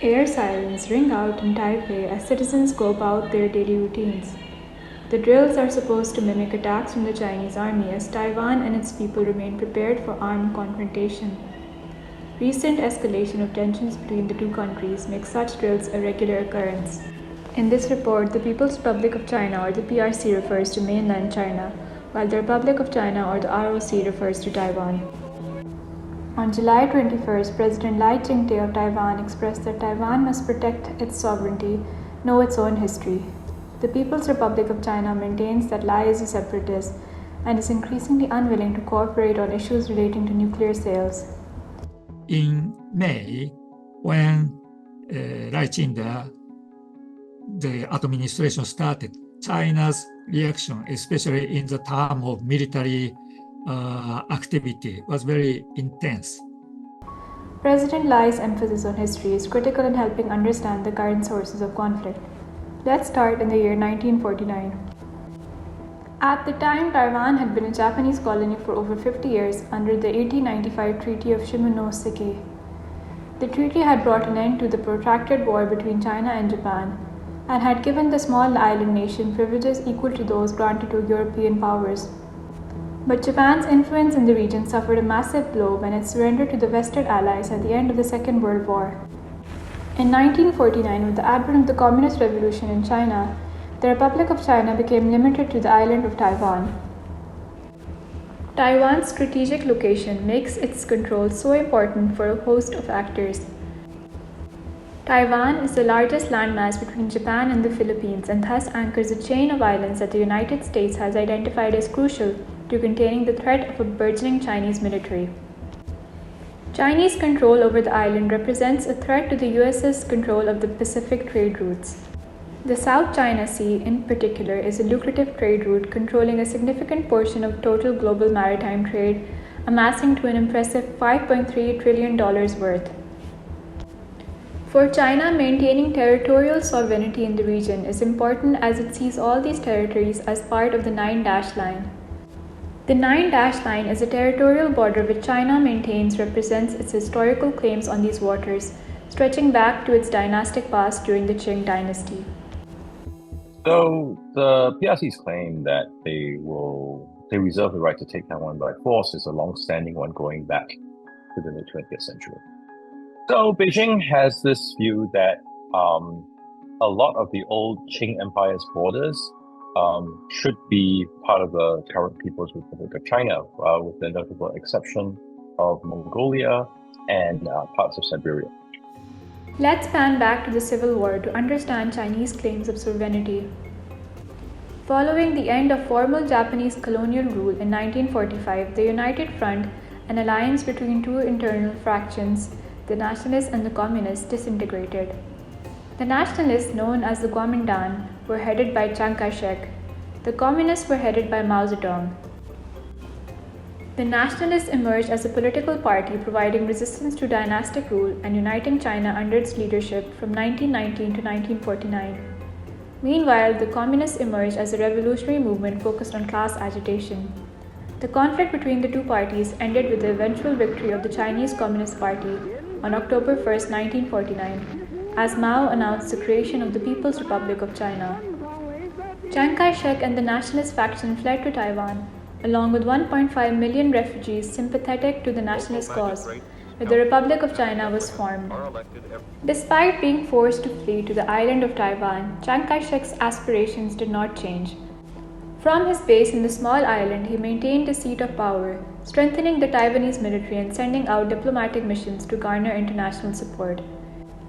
Air sirens ring out in Taipei as citizens go about their daily routines. The drills are supposed to mimic attacks from the Chinese army as Taiwan and its people remain prepared for armed confrontation. Recent escalation of tensions between the two countries makes such drills a regular occurrence. In this report, the People's Republic of China or the PRC refers to mainland China, while the Republic of China or the ROC refers to Taiwan. On July 21st, President Ching-te of Taiwan expressed that Taiwan must protect its sovereignty, know its own history. The People's Republic of China maintains that Lai is a separatist and is increasingly unwilling to cooperate on issues relating to nuclear sales. In May, when Lai Ching-te, the administration started, China's reaction, especially in the term of military activity, was very intense. President Lai's emphasis on history is critical in helping understand the current sources of conflict. Let's start in the year 1949. At the time, Taiwan had been a Japanese colony for over 50 years under the 1895 Treaty of Shimonoseki. The treaty had brought an end to the protracted war between China and Japan, and had given the small island nation privileges equal to those granted to European powers. But Japan's influence in the region suffered a massive blow when it surrendered to the Western Allies at the end of the Second World War. In 1949, with the advent of the Communist Revolution in China, the Republic of China became limited to the island of Taiwan. Taiwan's strategic location makes its control so important for a host of actors. Taiwan is the largest landmass between Japan and the Philippines and thus anchors a chain of islands that the United States has identified as crucial to containing the threat of a burgeoning Chinese military. Chinese control over the island represents a threat to the US's control of the Pacific trade routes. The South China Sea, in particular, is a lucrative trade route controlling a significant portion of total global maritime trade, amassing to an impressive $5.3 trillion worth. For China, maintaining territorial sovereignty in the region is important as it sees all these territories as part of the Nine-Dash Line. The Nine-Dash Line is a territorial border which China maintains represents its historical claims on these waters, stretching back to its dynastic past during the Qing dynasty. So the PRC's claim that they reserve the right to take Taiwan by force is a long-standing one going back to the mid-20th century. So Beijing has this view that a lot of the old Qing Empire's borders should be part of the current People's Republic of China, with the notable exception of Mongolia and parts of Siberia. Let's pan back to the Civil War to understand Chinese claims of sovereignty. Following the end of formal Japanese colonial rule in 1945, the United Front, an alliance between two internal fractions, the nationalists and the communists, disintegrated. The nationalists, known as the Kuomintang, were headed by Chiang Kai-shek. The communists were headed by Mao Zedong. The nationalists emerged as a political party providing resistance to dynastic rule and uniting China under its leadership from 1919 to 1949. Meanwhile, the communists emerged as a revolutionary movement focused on class agitation. The conflict between the two parties ended with the eventual victory of the Chinese Communist Party on October 1, 1949, as Mao announced the creation of the People's Republic of China. Chiang Kai-shek and the nationalist faction fled to Taiwan, along with 1.5 million refugees sympathetic to the nationalist cause, where the Republic of China was formed. Despite being forced to flee to the island of Taiwan, Chiang Kai-shek's aspirations did not change. From his base in the small island, he maintained a seat of power, strengthening the Taiwanese military and sending out diplomatic missions to garner international support.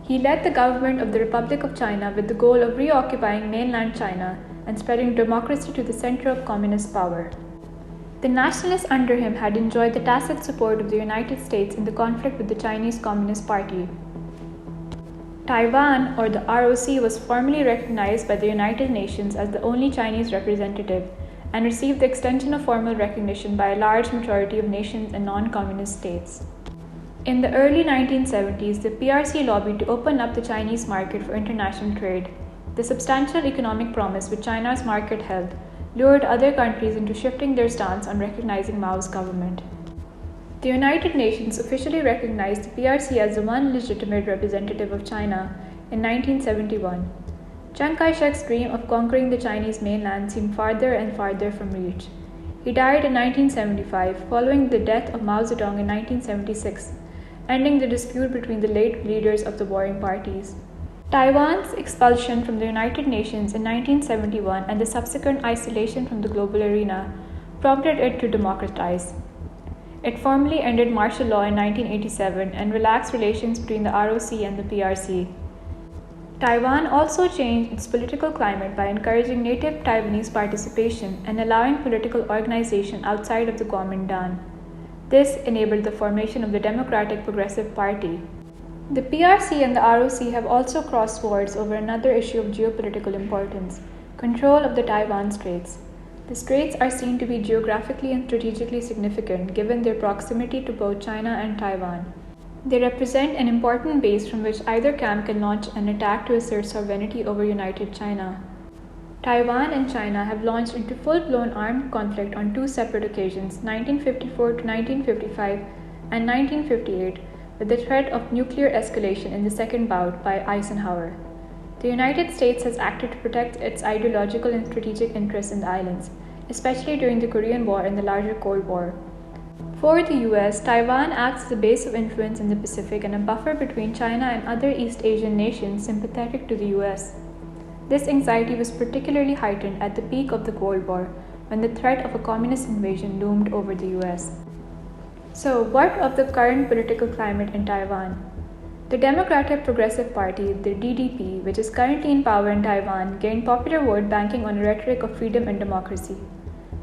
He led the government of the Republic of China with the goal of reoccupying mainland China and spreading democracy to the center of communist power. The nationalists under him had enjoyed the tacit support of the United States in the conflict with the Chinese Communist Party. Taiwan, or the ROC, was formally recognized by the United Nations as the only Chinese representative and received the extension of formal recognition by a large majority of nations and non-communist states. In the early 1970s, the PRC lobbied to open up the Chinese market for international trade. The substantial economic promise which China's market held lured other countries into shifting their stance on recognizing Mao's government. The United Nations officially recognized the PRC as the one legitimate representative of China in 1971. Chiang Kai-shek's dream of conquering the Chinese mainland seemed farther and farther from reach. He died in 1975, following the death of Mao Zedong in 1976, ending the dispute between the late leaders of the warring parties. Taiwan's expulsion from the United Nations in 1971 and the subsequent isolation from the global arena prompted it to democratize. It formally ended martial law in 1987 and relaxed relations between the ROC and the PRC. Taiwan also changed its political climate by encouraging native Taiwanese participation and allowing political organization outside of the Kuomintang. This enabled the formation of the Democratic Progressive Party. The PRC and the ROC have also crossed swords over another issue of geopolitical importance: control of the Taiwan Straits. The straits are seen to be geographically and strategically significant given their proximity to both China and Taiwan. They represent an important base from which either camp can launch an attack to assert sovereignty over United China. Taiwan and China have launched into full-blown armed conflict on two separate occasions, 1954 to 1955 and 1958, with the threat of nuclear escalation in the second bout by Eisenhower. The United States has acted to protect its ideological and strategic interests in the islands, especially during the Korean War and the larger Cold War. For the US, Taiwan acts as a base of influence in the Pacific and a buffer between China and other East Asian nations sympathetic to the US. This anxiety was particularly heightened at the peak of the Cold War, when the threat of a communist invasion loomed over the US. So, what of the current political climate in Taiwan? The Democratic Progressive Party, the DDP, which is currently in power in Taiwan, gained popular vote banking on a rhetoric of freedom and democracy.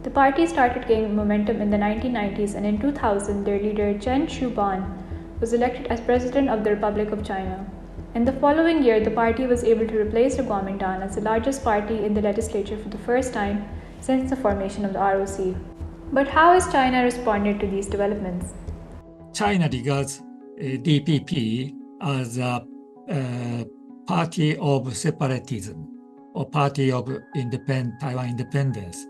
The party started gaining momentum in the 1990s, and in 2000 their leader Chen Shui-bian was elected as President of the Republic of China. In the following year, the party was able to replace the Kuomintang as the largest party in the legislature for the first time since the formation of the ROC. But how has China responded to these developments? China regards DPP as a party of separatism or party of Taiwan independence.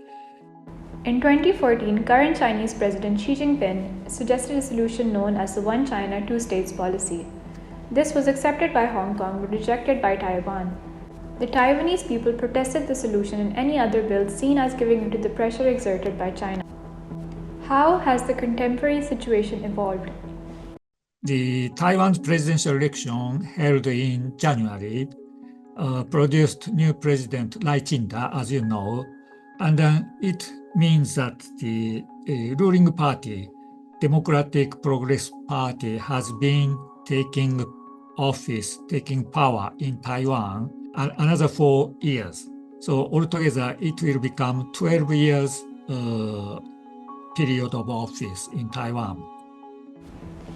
In 2014, current Chinese President Xi Jinping suggested a solution known as the One China, Two States policy. This was accepted by Hong Kong but rejected by Taiwan. The Taiwanese people protested the solution and any other bill seen as giving in to the pressure exerted by China. How has the contemporary situation evolved? The Taiwan's presidential election held in January produced new president Lai Ching-te, as you know, and then it means that the ruling party, Democratic Progress Party, has been taking power in Taiwan another 4 years. So altogether, it will become 12 years period of office in Taiwan.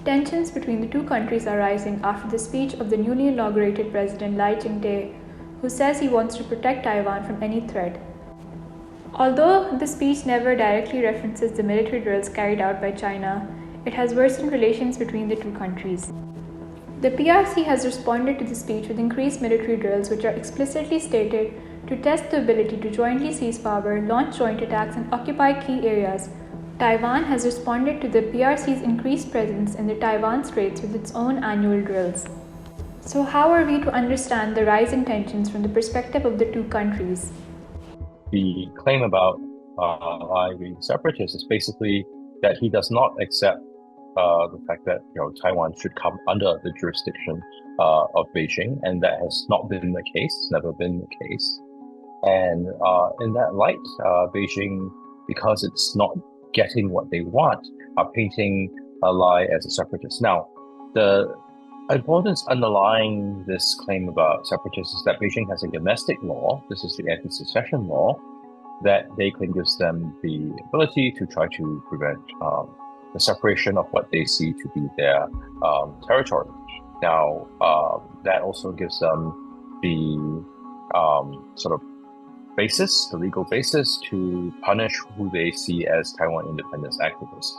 Tensions between the two countries are rising after the speech of the newly inaugurated President Lai Ching-te, who says he wants to protect Taiwan from any threat. Although the speech never directly references the military drills carried out by China, it has worsened relations between the two countries. The PRC has responded to the speech with increased military drills which are explicitly stated to test the ability to jointly seize power, launch joint attacks, and occupy key areas. Taiwan has responded to the PRC's increased presence in the Taiwan Straits with its own annual drills. So how are we to understand the rise in tensions from the perspective of the two countries? The claim about Lai being separatist is basically that he does not accept the fact that Taiwan should come under the jurisdiction of Beijing, and that has not been the case. It's never been the case. And in that light, Beijing, because it's not getting what they want, are painting Lai as a separatist. Now, the importance underlying this claim about separatists is that Beijing has a domestic law, this is the anti-secession law, that they claim gives them the ability to try to prevent the separation of what they see to be their territory. Now, that also gives them the sort of basis, the legal basis to punish who they see as Taiwan independence activists.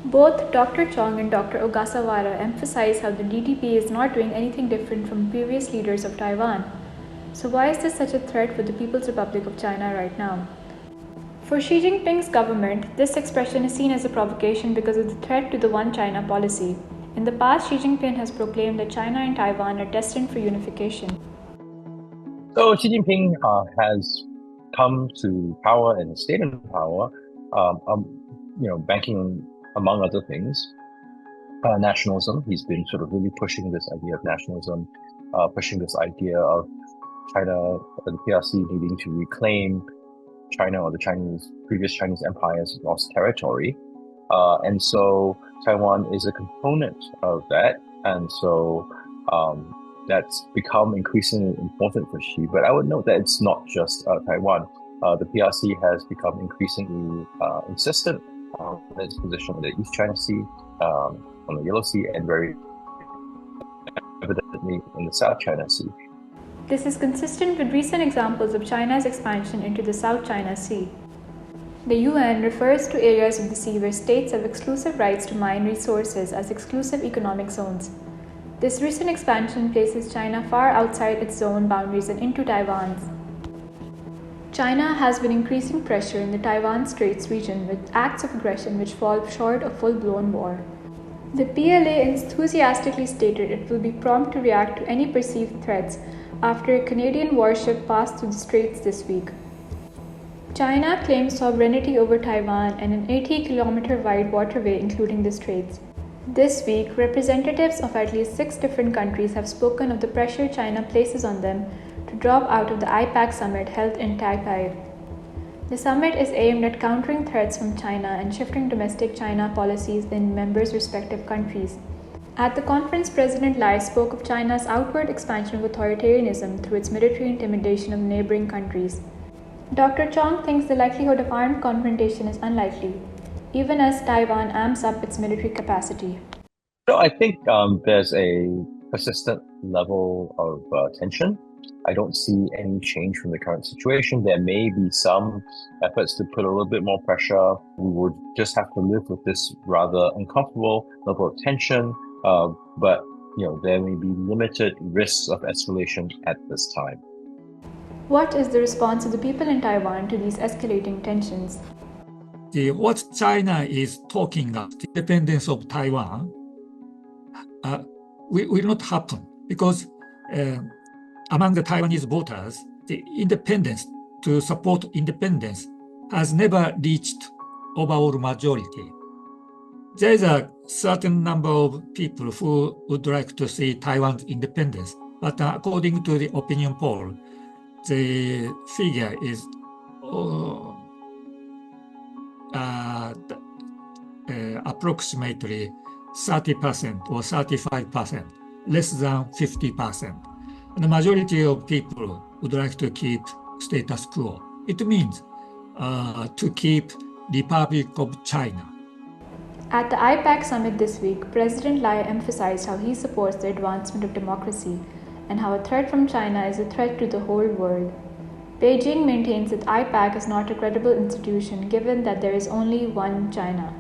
Both Dr. Chong and Dr. Ogaswara emphasize how the DDP is not doing anything different from previous leaders of Taiwan. So why is this such a threat for the People's Republic of China right now? For Xi Jinping's government, this expression is seen as a provocation because of the threat to the One China policy. In the past, Xi Jinping has proclaimed that China and Taiwan are destined for unification. So Xi Jinping has come to power and stayed in power, banking, among other things, nationalism. He's been sort of really pushing this idea of nationalism, pushing this idea of China, the PRC needing to reclaim China or the previous Chinese empire's lost territory. And so Taiwan is a component of that. And so that's become increasingly important for Xi. But I would note that it's not just Taiwan. The PRC has become increasingly insistent on its position in the East China Sea, on the Yellow Sea, and very evidently in the South China Sea. This is consistent with recent examples of China's expansion into the South China Sea. The UN refers to areas of the sea where states have exclusive rights to mine resources as exclusive economic zones. This recent expansion places China far outside its zone boundaries and into Taiwan's. China has been increasing pressure in the Taiwan Straits region with acts of aggression which fall short of full-blown war. The PLA enthusiastically stated it will be prompt to react to any perceived threats after a Canadian warship passed through the straits this week. China claims sovereignty over Taiwan and an 80-kilometer-wide waterway including the straits. This week, representatives of at least 6 different countries have spoken of the pressure China places on them to drop out of the IPAC summit held in Taipei. The summit is aimed at countering threats from China and shifting domestic China policies in members' respective countries. At the conference, President Lai spoke of China's outward expansion of authoritarianism through its military intimidation of neighboring countries. Dr. Chong thinks the likelihood of armed confrontation is unlikely, even as Taiwan amps up its military capacity. So I think there's a persistent level of tension. I don't see any change from the current situation. There may be some efforts to put a little bit more pressure. We would just have to live with this rather uncomfortable level of tension. But there may be limited risks of escalation at this time. What is the response of the people in Taiwan to these escalating tensions? What China is talking about, the independence of Taiwan, will not happen because among the Taiwanese voters, the independence, to support independence, has never reached overall majority. There is a certain number of people who would like to see Taiwan's independence, but according to the opinion poll, the figure is approximately 30% or 35%, less than 50%. And the majority of people would like to keep status quo. It means to keep Republic of China. At the IPAC summit this week, President Lai emphasized how he supports the advancement of democracy and how a threat from China is a threat to the whole world. Beijing maintains that IPAC is not a credible institution given that there is only one China.